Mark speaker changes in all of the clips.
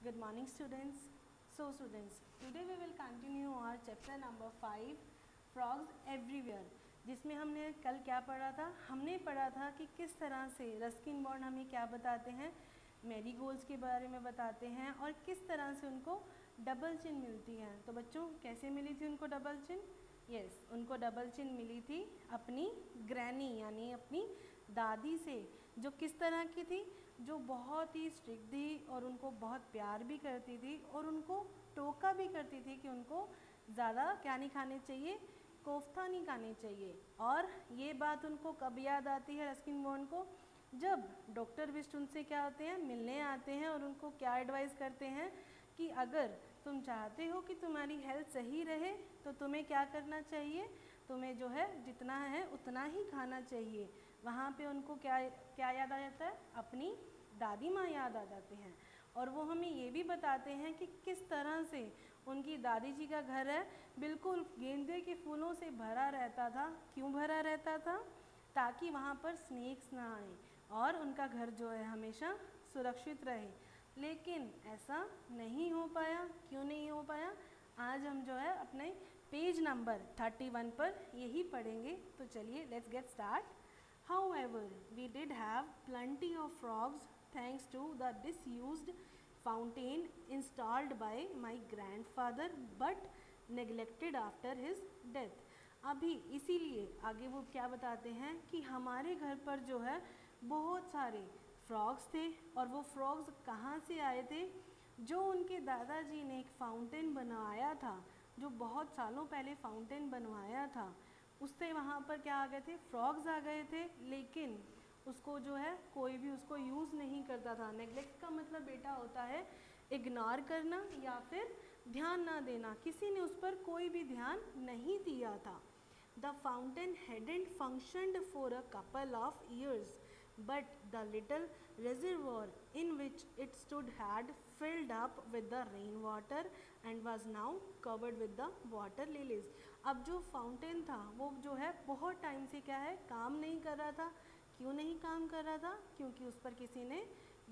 Speaker 1: Good morning students. So students, today we will continue our chapter number 5 Frogs Everywhere, जिसमें हमने कल क्या पढ़ा था? हमने पढ़ा था कि किस तरह से रस्किन बॉन्ड हमें क्या बताते हैं, मैरीगोल्ड्स के बारे में बताते हैं और किस तरह से उनको डबल चिन मिलती है। तो बच्चों कैसे मिली थी उनको डबल चिन? यस, उनको डबल चिन मिली थी अपनी ग्रैनी यानी अपनी दादी से, जो किस तरह की थी, जो बहुत ही स्ट्रिक्ट थी और उनको बहुत प्यार भी करती थी और उनको टोका भी करती थी कि उनको ज़्यादा क्या नहीं खाने चाहिए, कोफ्ता नहीं खाने चाहिए। और ये बात उनको कब याद आती है रस्किन बॉन्ड को? जब डॉक्टर बिस्ट उनसे क्या होते हैं, मिलने आते हैं और उनको क्या एडवाइस करते हैं कि अगर तुम चाहते हो कि तुम्हारी हेल्थ सही रहे तो तुम्हें क्या करना चाहिए, तुम्हें जो है जितना है उतना ही खाना चाहिए। वहाँ पे उनको क्या क्या याद आ जाता है? अपनी दादी माँ याद आ जाते हैं। और वो हमें ये भी बताते हैं कि किस तरह से उनकी दादी जी का घर है बिल्कुल गेंदे के फूलों से भरा रहता था। क्यों भरा रहता था? ताकि वहाँ पर स्नेक्स ना आए और उनका घर जो है हमेशा सुरक्षित रहे। लेकिन ऐसा नहीं हो पाया। क्यों नहीं हो पाया? आज हम जो है अपने पेज नंबर 31 पर यही पढ़ेंगे। तो चलिए let's get start. However, we did have plenty of frogs thanks to the disused fountain installed by my grandfather but neglected after his death. अभी इसीलिए आगे वो क्या बताते हैं कि हमारे घर पर जो है बहुत सारे फ्रॉग्स थे और वो फ्रॉग्स कहाँ से आए थे? जो उनके दादाजी ने एक फाउंटेन बनवाया था, जो बहुत सालों पहले फाउंटेन बनवाया था, उससे वहाँ पर क्या आ गए थे? फ्रॉग्स आ गए थे। लेकिन उसको जो है कोई भी उसको यूज़ नहीं करता था। नेग्लेक्ट का मतलब बेटा होता है इग्नोर करना या फिर ध्यान ना देना। किसी ने उस पर कोई भी ध्यान नहीं दिया था। The fountain hadn't functioned for a couple of years, but the little reservoir in which it stood had filled up with the rainwater and was now covered with the water lilies. अब जो fountain था वो जो है बहुत time से क्या है, काम नहीं कर रहा था। क्यों नहीं काम कर रहा था? क्योंकि उस पर किसी ने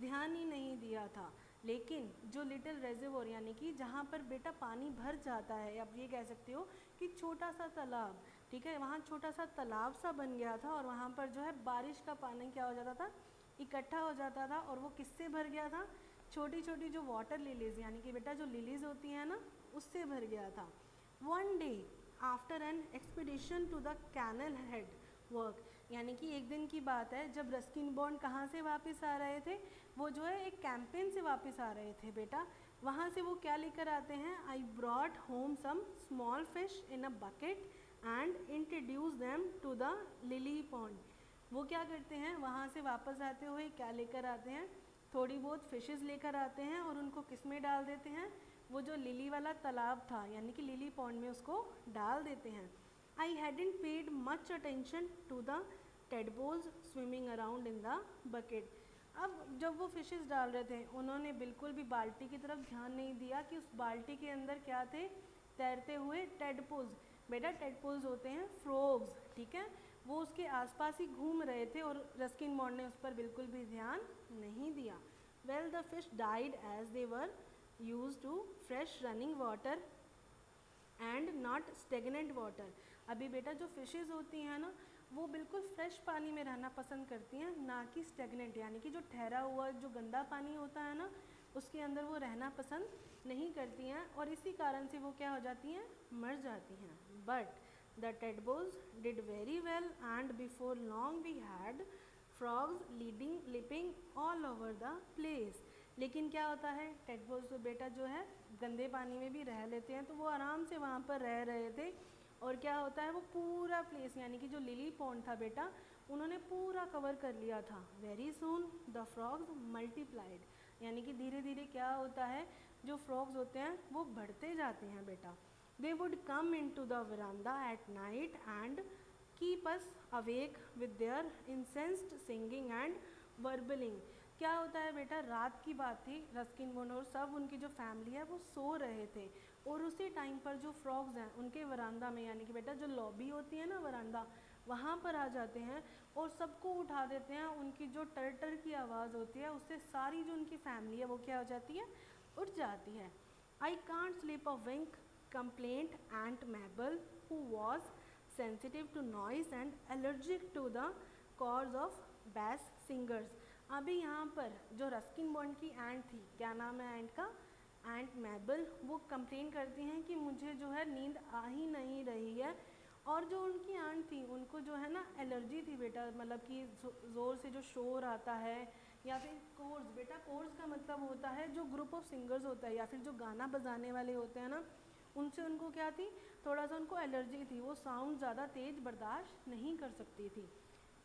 Speaker 1: ध्यान ही नहीं दिया था। लेकिन जो लिटिल रेजर्वोयर यानी कि जहाँ पर बेटा पानी भर जाता है, आप ये कह सकते हो कि छोटा सा तालाब, ठीक है, वहाँ छोटा सा तालाब सा बन गया था और वहाँ पर जो है बारिश का पानी क्या हो जाता था, इकट्ठा हो जाता था। और वो किससे भर गया था? छोटी छोटी जो वाटर लिलीज यानी कि बेटा जो लिलीज होती हैं ना, उससे भर गया था। One day after an expedition to the canal head work, यानी कि एक दिन की बात है जब रस्किन बॉन्ड कहाँ से वापस आ रहे थे? वो जो है एक कैंपेन से वापस आ रहे थे बेटा। वहाँ से वो क्या लेकर आते हैं? I brought home some small fish in a bucket and introduce them to the lily pond. वो क्या करते हैं? वहाँ से वापस आते हुए क्या लेकर आते हैं? थोड़ी बहुत फिशेस लेकर आते हैं और उनको किस में डाल देते हैं? वो जो लिली वाला तालाब था यानी कि लिली पॉन्ड में उसको डाल देते हैं। I hadn't paid much attention to the tadpoles swimming around in the bucket. अब जब वो फिशेस डाल रहे थे उन्होंने बिल्कुल भी बाल्टी की तरफ ध्यान नहीं दिया कि उस बाल्टी के अंदर क्या थे? तैरते हुए टेडपोल्स। बेटा टेडपोल्स होते हैं फ्रॉग्स, ठीक है, वो उसके आसपास ही घूम रहे थे और रस्किन बॉन्ड ने उस पर बिल्कुल भी ध्यान नहीं दिया। Well the fish died as they were used to fresh running water and not stagnant water. अभी बेटा जो फिशेज़ होती हैं ना, वो बिल्कुल फ्रेश पानी में रहना पसंद करती हैं, ना कि स्टेगनेंट यानी कि जो ठहरा हुआ जो गंदा पानी होता है ना, उसके अंदर वो रहना पसंद नहीं करती हैं और इसी कारण से वो क्या हो जाती हैं? मर जाती हैं। But the tadpoles did very well and before long we had frogs leaping all over the place. लेकिन क्या होता है? टेडपोल्स तो बेटा जो है गंदे पानी में भी रह लेते हैं, तो वो आराम से वहाँ पर रह रहे थे। और क्या होता है? वो पूरा प्लेस यानी कि जो लिली पॉन्ड था बेटा, उन्होंने पूरा कवर कर लिया था। Very soon the frogs multiplied, यानी कि धीरे धीरे क्या होता है, जो फ्रॉग्स होते हैं वो बढ़ते जाते हैं बेटा। They would come into the veranda at night and keep us awake with their incensed singing and warbling. क्या होता है बेटा? रात की बात थी, रस्किन बॉन्ड और सब उनकी जो फैमिली है वो सो रहे थे और उसी टाइम पर जो फ्रॉग्स हैं उनके वरांडा में यानी कि बेटा जो लॉबी होती है ना वरांडा, वहाँ पर आ जाते हैं और सबको उठा देते हैं। उनकी जो टर टर की आवाज़ होती है उससे सारी जो उनकी फैमिली है वो क्या हो जाती है? उठ जाती है। I can't sleep a wink complained Aunt Mabel who was sensitive to noise and allergic to the cause of bass singers. अभी यहाँ पर जो रस्किन बॉन्ड की एंट थी, क्या नाम है एंट का, एंट मैबल, वो कंप्लेन करती हैं कि मुझे जो है नींद आ ही नहीं रही है। और जो उनकी आंट थी उनको जो है ना एलर्जी थी बेटा, मतलब कि ज़ोर से जो शोर आता है या फिर कोर्स, बेटा कोर्स का मतलब होता है जो ग्रुप ऑफ सिंगर्स होता है या फिर जो गाना बजाने वाले होते हैं ना, उनसे उनको क्या थी, थोड़ा सा उनको एलर्जी थी, वो साउंड ज़्यादा तेज़ बर्दाश्त नहीं कर सकती थी।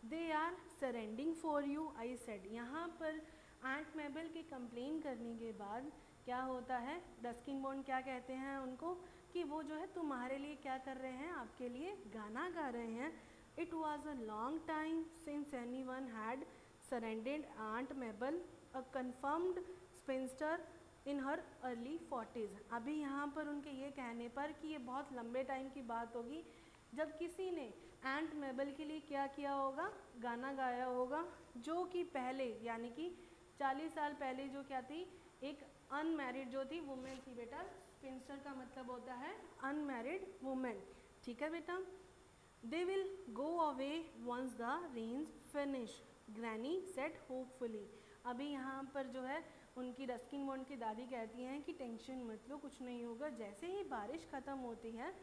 Speaker 1: They are serenading for you I said. यहाँ पर एंट मैबल के कंप्लेन करने के बाद क्या होता है, रस्किन बॉन्ड क्या कहते हैं उनको कि वो जो है तुम्हारे लिए क्या कर रहे हैं, आपके लिए गाना गा रहे हैं। It was a long time since anyone had serenaded Aunt Mabel, a confirmed spinster in her early 40s। अभी यहाँ पर उनके ये कहने पर कि ये बहुत लंबे टाइम की बात होगी जब किसी ने एंट मैबल के लिए क्या किया होगा, गाना गाया होगा, जो कि पहले यानी कि 40 साल पहले जो क्या थी, एक अनमैरिड जो थी वुमेन थी बेटा। स्पिंस्टर का मतलब होता है अनमैरिड वुमेन, ठीक है बेटा। They will go away once the rains finish, granny said hopefully. अभी यहाँ पर जो है उनकी रस्किन बॉन्ड की दादी कहती हैं कि टेंशन मत लो, कुछ नहीं होगा, जैसे ही बारिश ख़त्म होती है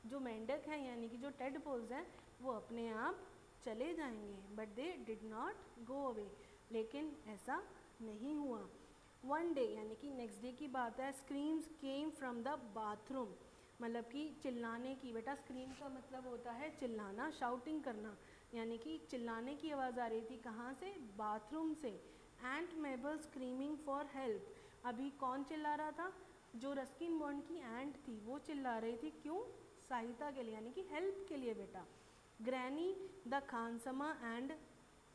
Speaker 1: जो मेंढक हैं यानी कि जो टेडपोल्स हैं वो अपने आप चले जाएंगे। But they did not go away, लेकिन ऐसा नहीं हुआ। वन डे यानी कि नेक्स्ट डे की बात है, screams came from the bathroom, मतलब कि चिल्लाने की, बेटा स्क्रीम का मतलब होता है चिल्लाना, शाउटिंग करना, यानी कि चिल्लाने की आवाज़ आ रही थी, कहाँ से, बाथरूम से। एंट मैबल स्क्रीमिंग फॉर हेल्प। अभी कौन चिल्ला रहा था, जो रस्किन बॉन्ड की एंट थी वो चिल्ला रही थी, क्यों, सहायता के लिए यानी कि हेल्प के लिए बेटा। Granny the khansama and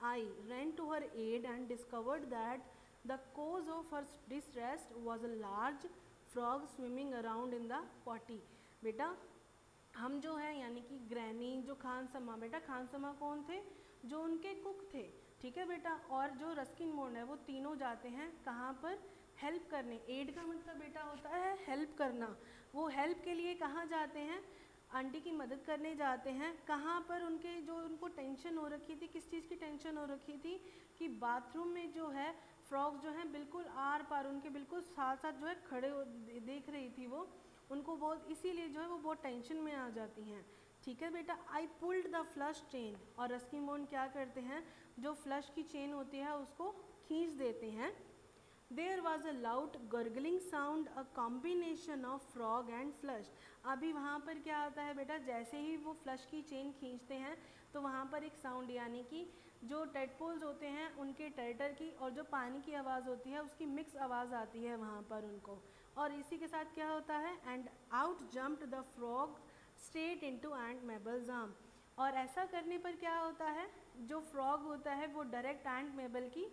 Speaker 1: I ran to her aid and discovered that the cause of her distress was a large frog swimming around in the potty। बेटा हम जो है यानी कि ग्रैनी, जो खानसमा, बेटा खानसमा कौन थे, जो उनके कुक थे, ठीक है बेटा, और जो रस्किन बॉन्ड है वो तीनों जाते हैं कहाँ पर, हेल्प करने। एड का मतलब बेटा होता है हेल्प करना, वो हेल्प के लिए कहाँ जाते हैं, आंटी की मदद करने जाते हैं। कहाँ पर, उनके जो उनको टेंशन हो रखी थी, किस चीज़ की टेंशन हो रखी थी कि बाथरूम में जो है फ्रॉग जो है बिल्कुल आर पार उनके बिल्कुल साथ साथ जो है खड़े देख रही थी वो, उनको बहुत, इसीलिए जो है वो बहुत टेंशन में आ जाती हैं, ठीक है बेटा। I pulled the flush chain, और रस्किन बॉन्ड क्या करते हैं, जो फ्लश की चेन होती है उसको खींच देते हैं। There was a loud gurgling sound, a combination of frog and flush। अभी वहाँ पर क्या होता है बेटा, जैसे ही वो फ्लश की चेन खींचते हैं तो वहाँ पर एक साउंड यानी कि जो टेडपोल्स होते हैं उनके टर्टर की और जो पानी की आवाज़ होती है उसकी मिक्स आवाज़ आती है वहाँ पर उनको, और इसी के साथ क्या होता है, and out jumped the frog straight into Aunt Mabel's arm. और ऐसा करने पर क्या होता है, जो फ्रॉग होता है वो डायरेक्ट एंट मैबल की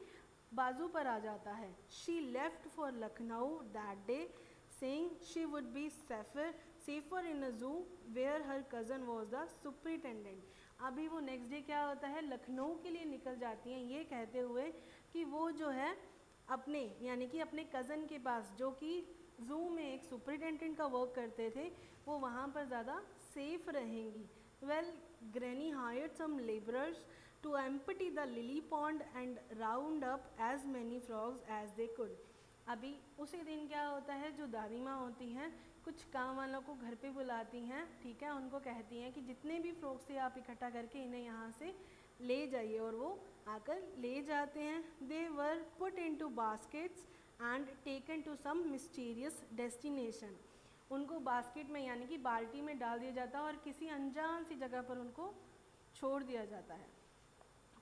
Speaker 1: बाजू पर आ जाता है। She left for Lucknow that day saying she would be safer in a zoo where her cousin was the superintendent. अभी वो नेक्स्ट डे क्या होता है, लखनऊ के लिए निकल जाती हैं ये कहते हुए कि वो जो है अपने यानी कि अपने कज़न के पास, जो कि जू में एक सुपरिटेंडेंट का वर्क करते थे, वो वहाँ पर ज़्यादा सेफ रहेंगी। Well granny hired some labourers to empty the lily pond and round up as many frogs as they could। अभी उसी दिन क्या होता है, जो दादी माँ होती हैं कुछ काम वालों को घर पे बुलाती हैं, ठीक है, उनको कहती हैं कि जितने भी फ्रॉग्स थे आप इकट्ठा करके इन्हें यहाँ से ले जाइए, और वो आकर ले जाते हैं। They were put into baskets and taken to some mysterious destination. उनको बास्केट में यानी कि बाल्टी में डाल दिया जाता है और किसी अनजान सी जगह पर उनको छोड़ दिया जाता है।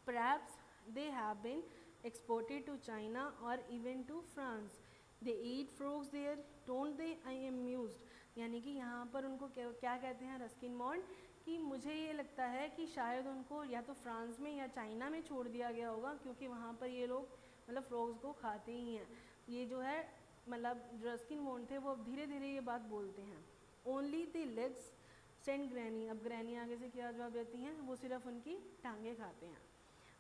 Speaker 1: Perhaps they have been exported to China or even to France। They eat frogs there, don't they? I am amused। यानी कि यहाँ पर उनको क्या कहते हैं रस्किन बॉन्ड, कि मुझे ये लगता है कि शायद उनको या तो फ्रांस में या चाइना में छोड़ दिया गया होगा, क्योंकि वहाँ पर ये लोग मतलब फ्रॉग्स को खाते ही हैं। ये जो है मतलब रस्किन बॉन्ड थे वो धीरे धीरे ये बात बोलते हैं। Only the legs send granny. अब ग्रैनी आगे से क्या जवाब देती हैं, वो सिर्फ उनकी टांगे खाते हैं।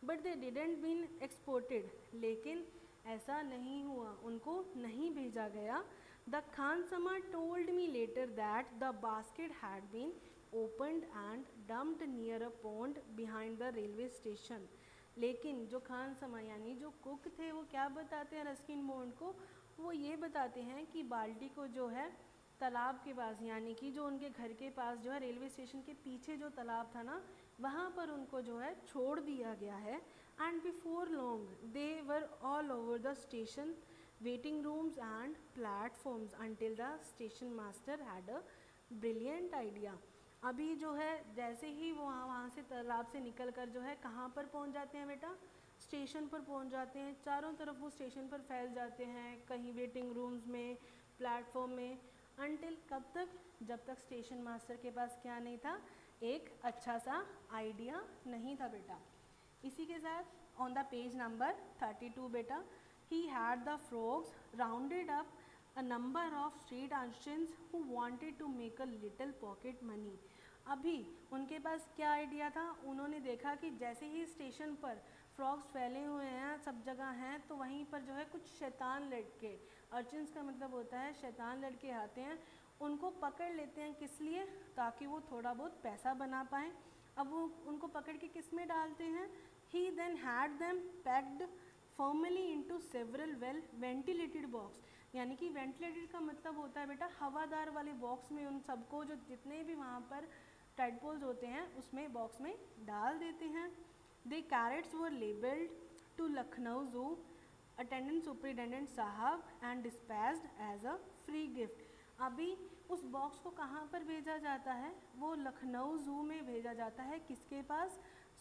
Speaker 1: But they didn't been exported, लेकिन ऐसा नहीं हुआ, उनको नहीं भेजा गया। The khansama told me later that the basket had been opened and dumped near a pond behind the railway station. लेकिन जो खानसमा यानी जो कुक थे वो क्या बताते हैं रस्किन बॉन्ड को, वो ये बताते हैं कि बाल्टी को जो है तालाब के पास, यानी कि जो उनके घर के पास जो है रेलवे स्टेशन के पीछे जो तालाब था ना, वहाँ पर उनको जो है छोड़ दिया गया है। And before long they were all over the station waiting rooms and platforms until the station master had a brilliant idea. अभी जो है जैसे ही वो वहाँ से तालाब से निकल कर जो है कहाँ पर पहुँच जाते हैं बेटा, स्टेशन पर पहुँच जाते हैं। चारों तरफ वो स्टेशन पर फैल जाते हैं, कहीं वेटिंग रूम्स में, प्लेटफॉर्म में, अनटिल कब तक, जब तक स्टेशन मास्टर के पास क्या नहीं था, एक अच्छा सा आइडिया नहीं था बेटा। इसी के साथ ऑन द पेज नंबर 32 बेटा, he had the frogs rounded up a number of street urchins who wanted to make a little pocket money। अभी उनके पास क्या आइडिया था, उन्होंने देखा कि जैसे ही स्टेशन पर फ्रॉग्स फैले हुए हैं, सब जगह हैं, तो वहीं पर जो है कुछ शैतान लड़के, अर्चिन्स का मतलब होता है शैतान लड़के आते हैं, उनको पकड़ लेते हैं। किस लिए, ताकि वो थोड़ा बहुत पैसा बना पाएँ। अब वो उनको पकड़ के किस में डालते हैं, he then had them packed firmly into several well ventilated box। यानी कि वेंटिलेटेड का मतलब होता है बेटा हवादार वाले बॉक्स में उन सबको, जो जितने भी वहाँ पर टाइडपोल्स होते हैं उसमें बॉक्स में डाल देते हैं। They crates were labelled to Lucknow zoo attendant superintendent sahib and dispatched as a free gift. अभी उस बॉक्स को कहाँ पर भेजा जाता है, वो लखनऊ जू में भेजा जाता है। किसके पास,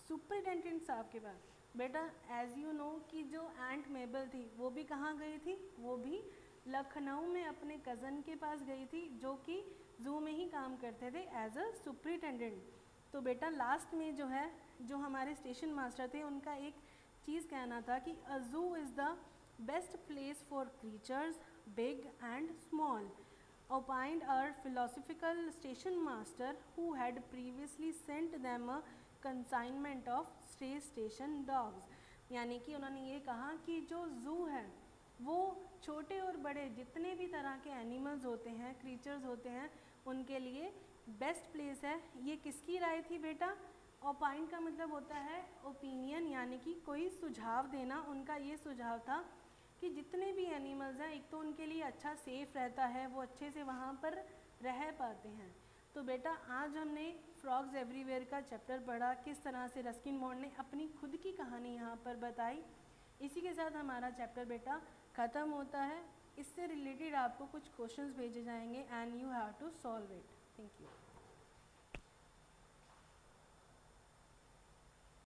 Speaker 1: सुपरिटेंडेंट साहब के पास। बेटा एज यू नो कि जो एंट मेबल थी वो भी कहाँ गई थी, वो भी लखनऊ में अपने कज़न के पास गई थी, जो कि जू में ही काम करते थे एज अ सुपरिटेंडेंट। तो बेटा लास्ट में जो है, जो हमारे स्टेशन मास्टर थे, उनका एक चीज़ कहना था कि अ जू is the best place for creatures big and small. opined our philosophical station master who had previously sent them a consignment of stray station dogs। यानी कि उन्होंने ये कहा कि जो ज़ू है वो छोटे और बड़े जितने भी तरह के एनिमल्स होते हैं, क्रीचर्स होते हैं, उनके लिए बेस्ट प्लेस है। ये किसकी राय थी बेटा, ओपाइन का मतलब होता है ओपिनियन, यानी कि कोई सुझाव देना। उनका ये सुझाव था कि जितने भी एनिमल्स हैं, एक तो उनके लिए अच्छा सेफ रहता है, वो अच्छे से वहाँ पर रह पाते हैं। तो बेटा आज हमने फ्रॉग्स एवरीवेयर का चैप्टर पढ़ा, किस तरह से रस्किन बॉन्ड ने अपनी खुद की कहानी यहाँ पर बताई। इसी के साथ हमारा चैप्टर बेटा ख़त्म होता है। इससे रिलेटेड आपको कुछ क्वेश्चंस भेजे जाएंगे and you have to solve it. Thank you.